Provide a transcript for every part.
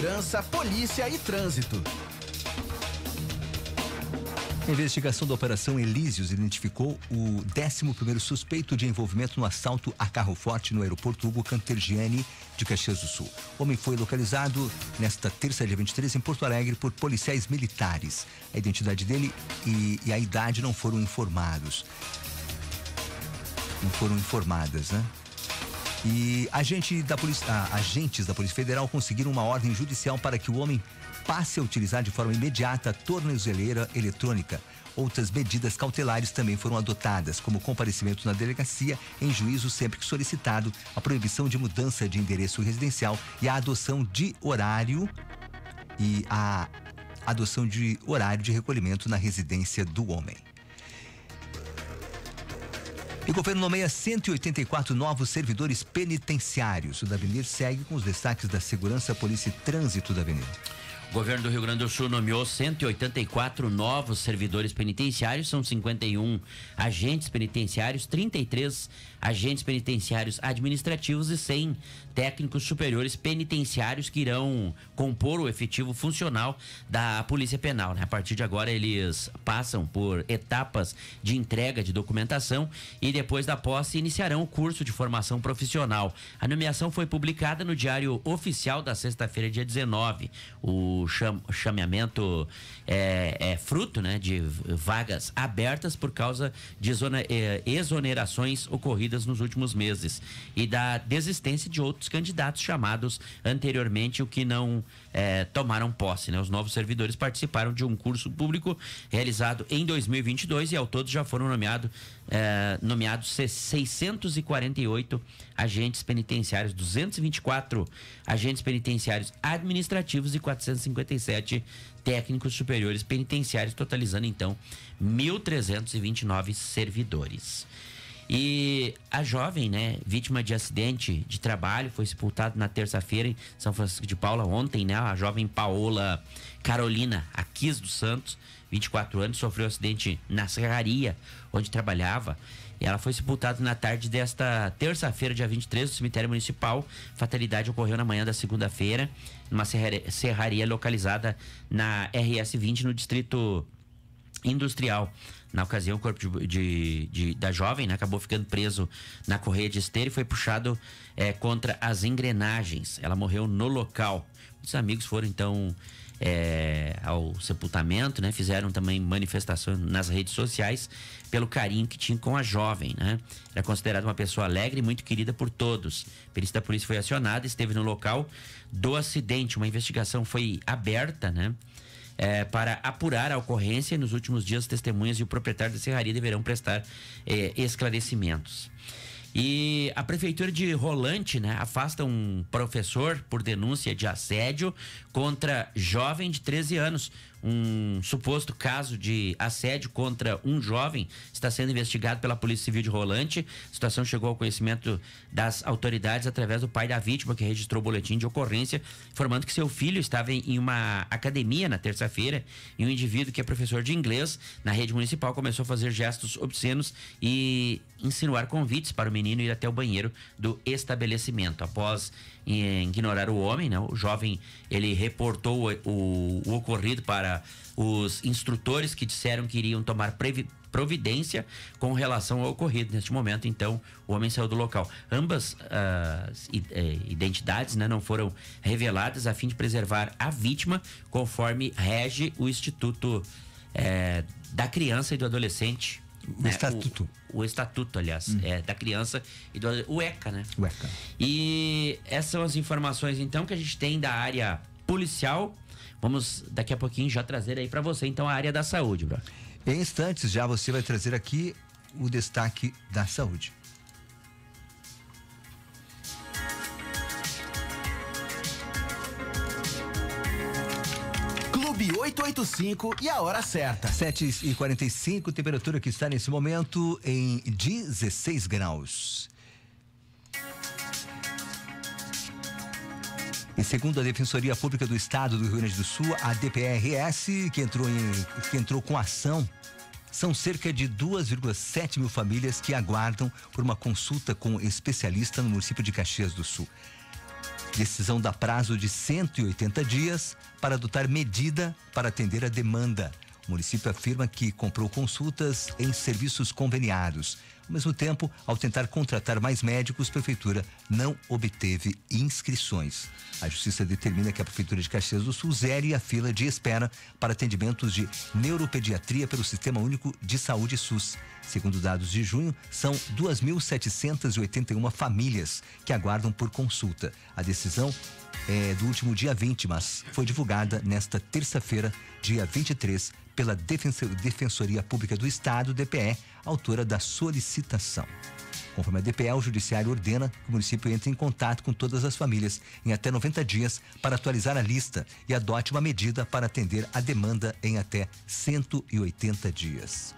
segurança, polícia e trânsito. A investigação da Operação Elísios identificou o 11º suspeito de envolvimento no assalto a carro forte no aeroporto Hugo Cantergiani de Caxias do Sul. O homem foi localizado nesta terça, dia 23, em Porto Alegre por policiais militares. A identidade dele e a idade não foram informadas, né? E agentes da Polícia Federal conseguiram uma ordem judicial para que o homem passe a utilizar de forma imediata a tornozeleira eletrônica. Outras medidas cautelares também foram adotadas, como comparecimento na delegacia em juízo sempre que solicitado, a proibição de mudança de endereço residencial e a adoção de horário de recolhimento na residência do homem. E o governo nomeia 184 novos servidores penitenciários. O Davenir segue com os destaques da segurança, polícia e trânsito, Davenir. O governo do Rio Grande do Sul nomeou 184 novos servidores penitenciários, são 51 agentes penitenciários, 33 agentes penitenciários administrativos e 100 técnicos superiores penitenciários que irão compor o efetivo funcional da Polícia Penal, né? A partir de agora eles passam por etapas de entrega de documentação e depois da posse iniciarão o curso de formação profissional. A nomeação foi publicada no Diário Oficial da sexta-feira, dia 19. O chameamento é fruto, né, de vagas abertas por causa de exonerações ocorridas nos últimos meses e da desistência de outros candidatos chamados anteriormente, o que não tomaram posse, né? Os novos servidores participaram de um curso público realizado em 2022 e ao todo já foram nomeados 648 agentes penitenciários, 224 agentes penitenciários administrativos e 457 técnicos superiores penitenciários, totalizando então 1.329 servidores. E a jovem, né, vítima de acidente de trabalho, foi sepultada na terça-feira em São Francisco de Paula ontem, né? A jovem Paola Carolina Aquis dos Santos, 24 anos, sofreu um acidente na serraria onde trabalhava. E ela foi sepultada na tarde desta terça-feira, dia 23, no cemitério municipal. Fatalidade ocorreu na manhã da segunda-feira, numa serraria localizada na RS 20, no distrito industrial. Na ocasião, o corpo da jovem, né, acabou ficando preso na correia de esteira e foi puxado contra as engrenagens. Ela morreu no local. Os amigos foram então ao sepultamento, né? Fizeram também manifestações nas redes sociais pelo carinho que tinha com a jovem, né? Era considerada uma pessoa alegre e muito querida por todos. A perícia da polícia foi acionada, esteve no local do acidente. Uma investigação foi aberta, né? Para apurar a ocorrência. Nos últimos dias, testemunhas e o proprietário da serraria deverão prestar esclarecimentos. E a prefeitura de Rolante, né, afasta um professor por denúncia de assédio contra jovem de 13 anos. Um suposto caso de assédio contra um jovem está sendo investigado pela Polícia Civil de Rolante. A situação chegou ao conhecimento das autoridades através do pai da vítima, que registrou o boletim de ocorrência, informando que seu filho estava em uma academia na terça-feira e um indivíduo que é professor de inglês na rede municipal começou a fazer gestos obscenos e insinuar convites para o menino ir até o banheiro do estabelecimento. Após ignorar o homem, né, o jovem ele reportou o ocorrido para os instrutores, que disseram que iriam tomar providência com relação ao ocorrido. Neste momento, então, o homem saiu do local. Ambas identidades, né, não foram reveladas a fim de preservar a vítima, conforme rege o Instituto da Criança e do Adolescente. O estatuto. O estatuto, aliás, da criança e do o ECA, né? O ECA. E essas são as informações, então, que a gente tem da área policial. Vamos, daqui a pouquinho, já trazer aí pra você, então, a área da saúde, bro. Em instantes, já você vai trazer aqui o destaque da saúde. Clube 885 e a hora certa. 7h45, temperatura que está nesse momento em 16 graus. E segundo a Defensoria Pública do Estado do Rio Grande do Sul, a DPRS, que entrou com ação, são cerca de 2,7 mil famílias que aguardam por uma consulta com especialista no município de Caxias do Sul. Decisão dá prazo de 180 dias para adotar medida para atender a demanda. O município afirma que comprou consultas em serviços conveniados. Ao mesmo tempo, ao tentar contratar mais médicos, a prefeitura não obteve inscrições. A justiça determina que a prefeitura de Caxias do Sul zere a fila de espera para atendimentos de neuropediatria pelo Sistema Único de Saúde SUS. Segundo dados de junho, são 2.781 famílias que aguardam por consulta. A decisão é do último dia 20, mas foi divulgada nesta terça-feira, dia 23, pela Defensoria Pública do Estado, DPE, autora da solicitação. Conforme a DPE, o Judiciário ordena que o município entre em contato com todas as famílias em até 90 dias para atualizar a lista e adote uma medida para atender a demanda em até 180 dias.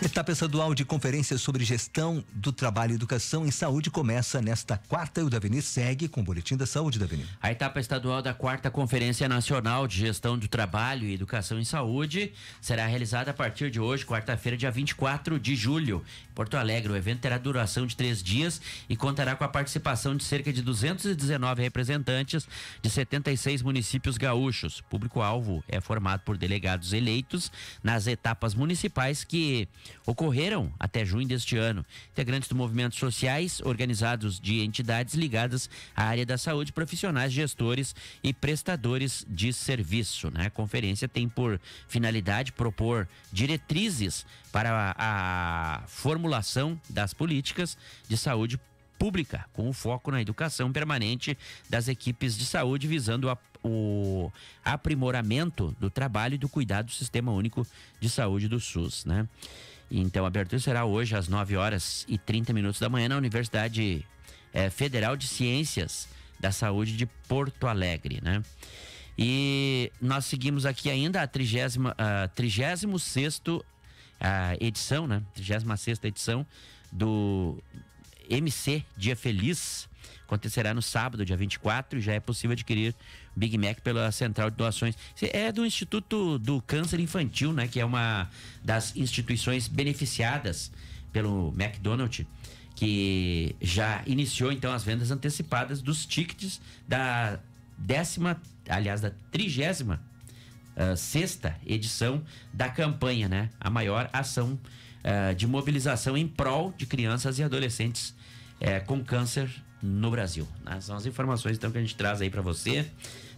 Etapa estadual de conferências sobre gestão do trabalho e educação em saúde começa nesta quarta e o Davenir segue com o Boletim da Saúde, Davenir. A etapa estadual da quarta Conferência Nacional de Gestão do Trabalho e Educação em Saúde será realizada a partir de hoje, quarta-feira, dia 24 de julho, em Porto Alegre. O evento terá duração de 3 dias e contará com a participação de cerca de 219 representantes de 76 municípios gaúchos. O público-alvo é formado por delegados eleitos nas etapas municipais que ocorreram até junho deste ano. Integrantes de movimentos sociais, organizados de entidades ligadas à área da saúde, profissionais, gestores e prestadores de serviço, né? A conferência tem por finalidade propor diretrizes para a formulação das políticas de saúde pública, com o foco na educação permanente das equipes de saúde, visando o aprimoramento do trabalho e do cuidado do Sistema Único de Saúde do SUS, né? Então, a abertura será hoje às 9h30 da manhã na Universidade Federal de Ciências da Saúde de Porto Alegre, né? E nós seguimos aqui ainda a 36ª edição, né? 36ª edição do MC Dia Feliz. Acontecerá no sábado, dia 24, e já é possível adquirir Big Mac pela Central de Doações. É do Instituto do Câncer Infantil, né? Que é uma das instituições beneficiadas pelo McDonald's, que já iniciou, então, as vendas antecipadas dos tickets da 36ª edição da campanha, né? A maior ação de mobilização em prol de crianças e adolescentes com câncer no Brasil. São as informações, então, que a gente traz aí para você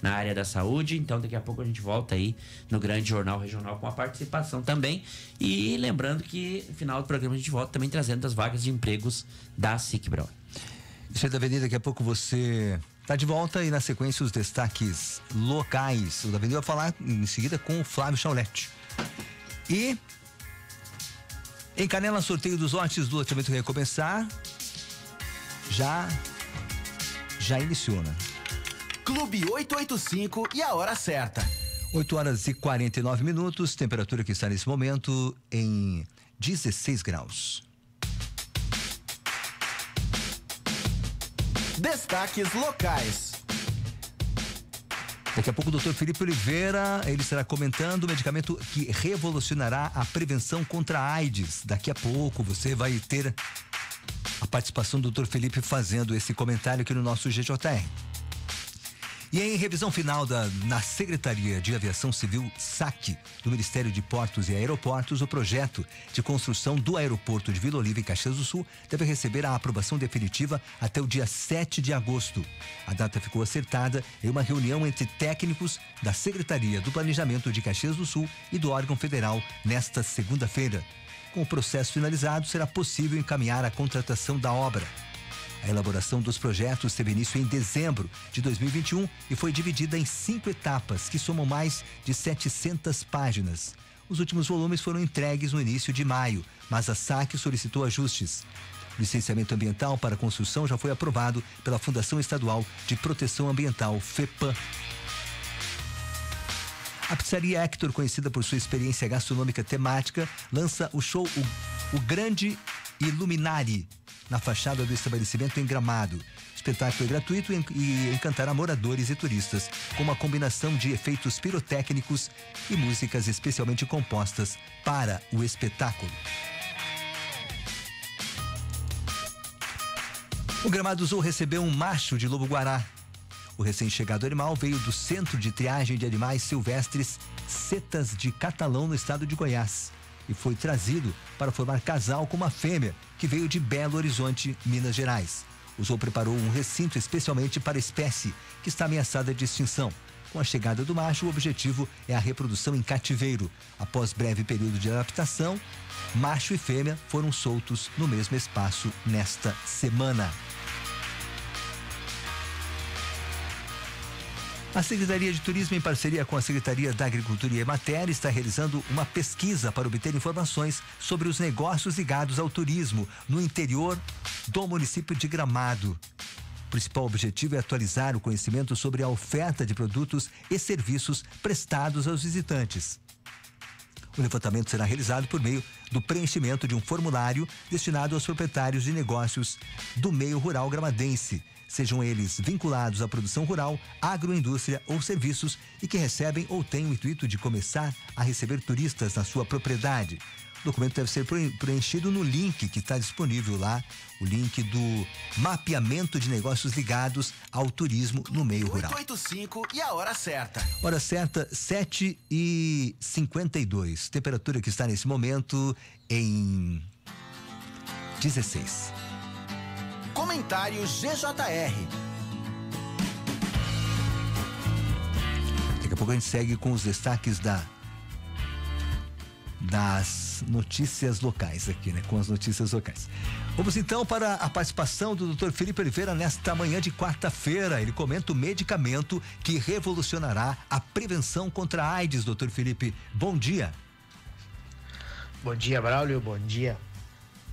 na área da saúde. Então, daqui a pouco a gente volta aí no Grande Jornal Regional com a participação também. E lembrando que no final do programa a gente volta também trazendo as vagas de empregos da SIC Brau. Isso aí, Davenir, daqui a pouco você tá de volta e na sequência os destaques locais. O Davenir vai falar em seguida com o Flávio Chaulete. E em Canela, sorteio dos lotes do loteamento que vai começar. Já iniciou, né? Clube 885 e a hora certa. 8h49, temperatura que está nesse momento em 16 graus. Destaques locais. Daqui a pouco o Dr. Felipe Oliveira, ele estará comentando o medicamento que revolucionará a prevenção contra a AIDS. Daqui a pouco você vai ter a participação do Dr. Felipe fazendo esse comentário aqui no nosso GJR. E em revisão final na Secretaria de Aviação Civil, SAC, do Ministério de Portos e Aeroportos, o projeto de construção do aeroporto de Vila Oliva e Caxias do Sul deve receber a aprovação definitiva até o dia 7 de agosto. A data ficou acertada em uma reunião entre técnicos da Secretaria do Planejamento de Caxias do Sul e do órgão federal nesta segunda-feira. Com o processo finalizado, será possível encaminhar a contratação da obra. A elaboração dos projetos teve início em dezembro de 2021 e foi dividida em 5 etapas, que somam mais de 700 páginas. Os últimos volumes foram entregues no início de maio, mas a SAC solicitou ajustes. O licenciamento ambiental para a construção já foi aprovado pela Fundação Estadual de Proteção Ambiental, FEPAM. A pizzaria Hector, conhecida por sua experiência gastronômica temática, lança o show O Grande Iluminari na fachada do estabelecimento em Gramado. O espetáculo é gratuito e encantará moradores e turistas, com uma combinação de efeitos pirotécnicos e músicas especialmente compostas para o espetáculo. O Gramado Sul recebeu um macho de lobo-guará. O recém-chegado animal veio do Centro de Triagem de Animais Silvestres Setas de Catalão, no estado de Goiás, e foi trazido para formar casal com uma fêmea que veio de Belo Horizonte, Minas Gerais. O zoo preparou um recinto especialmente para a espécie que está ameaçada de extinção. Com a chegada do macho, o objetivo é a reprodução em cativeiro. Após breve período de adaptação, macho e fêmea foram soltos no mesmo espaço nesta semana. A Secretaria de Turismo, em parceria com a Secretaria da Agricultura e Emater, está realizando uma pesquisa para obter informações sobre os negócios ligados ao turismo no interior do município de Gramado. O principal objetivo é atualizar o conhecimento sobre a oferta de produtos e serviços prestados aos visitantes. O levantamento será realizado por meio do preenchimento de um formulário destinado aos proprietários de negócios do meio rural gramadense, sejam eles vinculados à produção rural, agroindústria ou serviços, e que recebem ou têm o intuito de começar a receber turistas na sua propriedade. O documento deve ser preenchido no link que está disponível lá, o link do mapeamento de negócios ligados ao turismo no meio rural. 885 e a hora certa. Hora certa, 7h52. Temperatura que está nesse momento em 16. Comentário GJR. Daqui a pouco a gente segue com os destaques das notícias locais aqui, né? Com as notícias locais. Vamos então para a participação do Dr. Felipe Oliveira nesta manhã de quarta-feira. Ele comenta o medicamento que revolucionará a prevenção contra a AIDS. Dr. Felipe, bom dia. Bom dia, Braulio. Bom dia,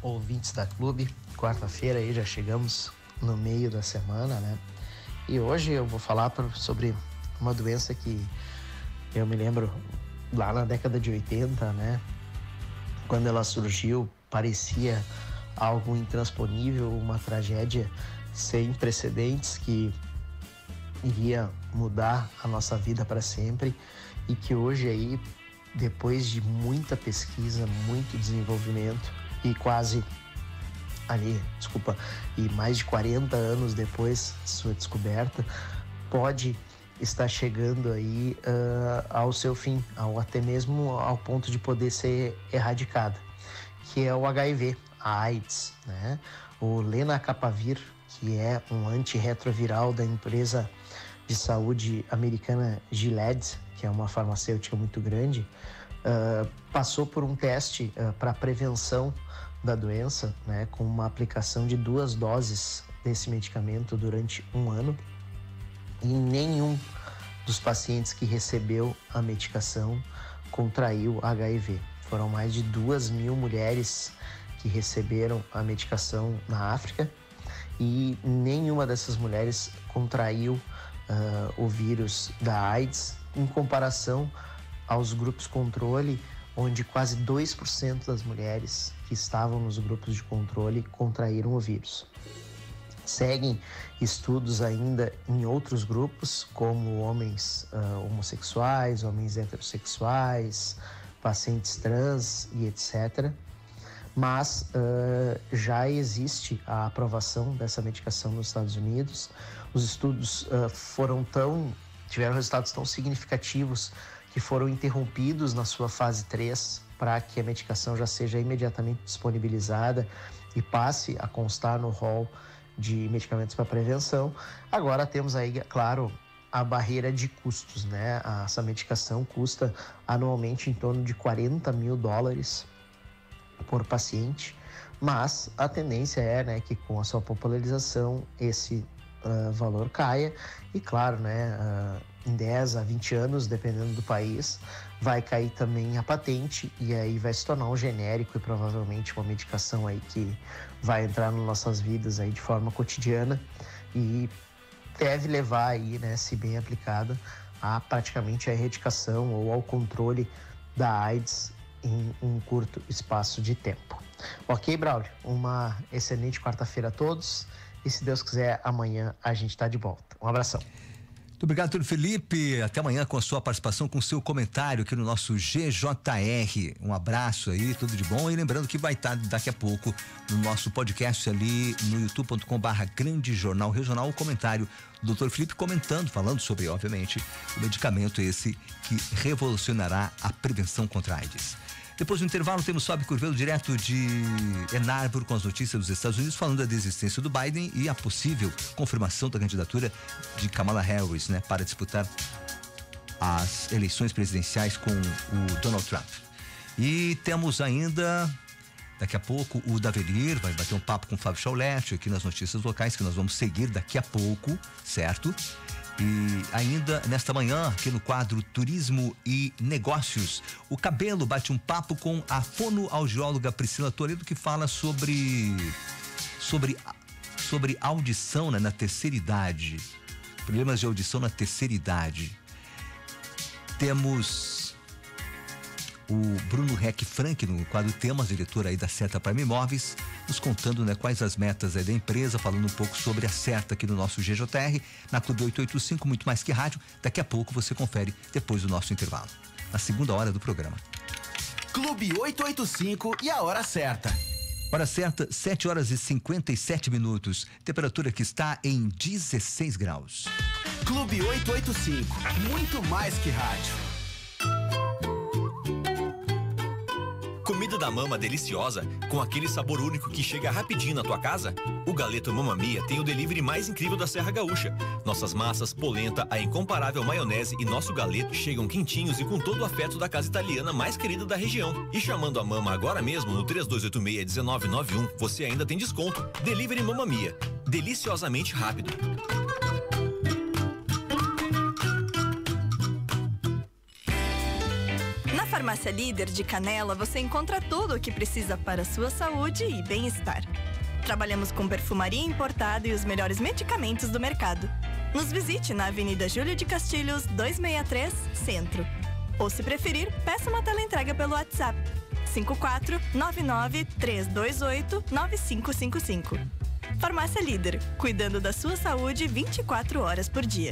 ouvintes da Clube. Quarta-feira aí já chegamos no meio da semana, né? E hoje eu vou falar sobre uma doença que eu me lembro lá na década de 80, né? Quando ela surgiu, parecia algo intransponível, uma tragédia sem precedentes que iria mudar a nossa vida para sempre, e que hoje aí, depois de muita pesquisa, muito desenvolvimento e e mais de 40 anos depois de sua descoberta, pode estar chegando aí ao seu fim, até mesmo ao ponto de poder ser erradicada, que é o HIV, a AIDS, né? O lenacapavir, que é um antirretroviral da empresa de saúde americana Gilead, que é uma farmacêutica muito grande, passou por um teste para prevenção da doença, né, com uma aplicação de 2 doses desse medicamento durante 1 ano, e nenhum dos pacientes que recebeu a medicação contraiu HIV. Foram mais de 2.000 mulheres que receberam a medicação na África, e nenhuma dessas mulheres contraiu o vírus da AIDS, em comparação aos grupos controle, onde quase 2% das mulheres que estavam nos grupos de controle contraíram o vírus. Seguem estudos ainda em outros grupos, como homens homossexuais, homens heterossexuais, pacientes trans e etc. Mas já existe a aprovação dessa medicação nos Estados Unidos. Os estudos tiveram resultados tão significativos que foram interrompidos na sua fase 3 para que a medicação já seja imediatamente disponibilizada e passe a constar no rol de medicamentos para prevenção. Agora temos aí, claro, a barreira de custos, né? Essa medicação custa anualmente em torno de $40 mil por paciente, mas a tendência é, né, que com a sua popularização esse valor caia, e claro, né, em 10 a 20 anos, dependendo do país, vai cair também a patente, e aí vai se tornar um genérico e provavelmente uma medicação aí que vai entrar nas nossas vidas aí de forma cotidiana, e deve levar aí, né, se bem aplicada, a praticamente a erradicação ou ao controle da AIDS em um curto espaço de tempo. Ok, Braulio? Uma excelente quarta-feira a todos, e se Deus quiser, amanhã a gente está de volta. Um abração. Muito obrigado, Túlio Felipe. Até amanhã com a sua participação, com o seu comentário aqui no nosso GJR. Um abraço aí, tudo de bom. E lembrando que vai estar daqui a pouco no nosso podcast ali no youtube.com/Grande Jornal Regional, o comentário do Dr. Felipe comentando, falando sobre, obviamente, o medicamento esse que revolucionará a prevenção contra a AIDS. Depois do intervalo, temos Fábio Curvelo, direto de Ann Arbor, com as notícias dos Estados Unidos, falando da desistência do Biden e a possível confirmação da candidatura de Kamala Harris, né, para disputar as eleições presidenciais com o Donald Trump. E temos ainda, daqui a pouco, o Davelir vai bater um papo com o Fábio Chauletti aqui nas notícias locais, que nós vamos seguir daqui a pouco, certo? E ainda nesta manhã, aqui no quadro Turismo e Negócios, o Cabelo bate um papo com a fonoaudióloga Priscila Toledo, que fala sobre audição, né, na terceira idade. Problemas de audição na terceira idade. Temos o Bruno Reck Frank no quadro Temas, diretor aí da Certa Prime Imóveis, nos contando, né, quais as metas aí da empresa, falando um pouco sobre a Certa aqui no nosso GJR, na Clube 885, muito mais que rádio. Daqui a pouco você confere depois do nosso intervalo, na segunda hora do programa. Clube 885 e a hora certa. Hora certa, 7 horas e 57 minutos. Temperatura que está em 16 graus. Clube 885, muito mais que rádio. Comida da Mama deliciosa, com aquele sabor único que chega rapidinho na tua casa? O Galeto Mamma Mia tem o delivery mais incrível da Serra Gaúcha. Nossas massas, polenta, a incomparável maionese e nosso galeto chegam quentinhos e com todo o afeto da casa italiana mais querida da região. E chamando a Mama agora mesmo no 3286-1991, você ainda tem desconto. Delivery Mamma Mia, deliciosamente rápido. Na Farmácia Líder de Canela, você encontra tudo o que precisa para a sua saúde e bem-estar. Trabalhamos com perfumaria importada e os melhores medicamentos do mercado. Nos visite na Avenida Júlio de Castilhos, 263, Centro. Ou, se preferir, peça uma teleentrega pelo WhatsApp 5499-328-9555. Farmácia Líder, cuidando da sua saúde 24 horas por dia.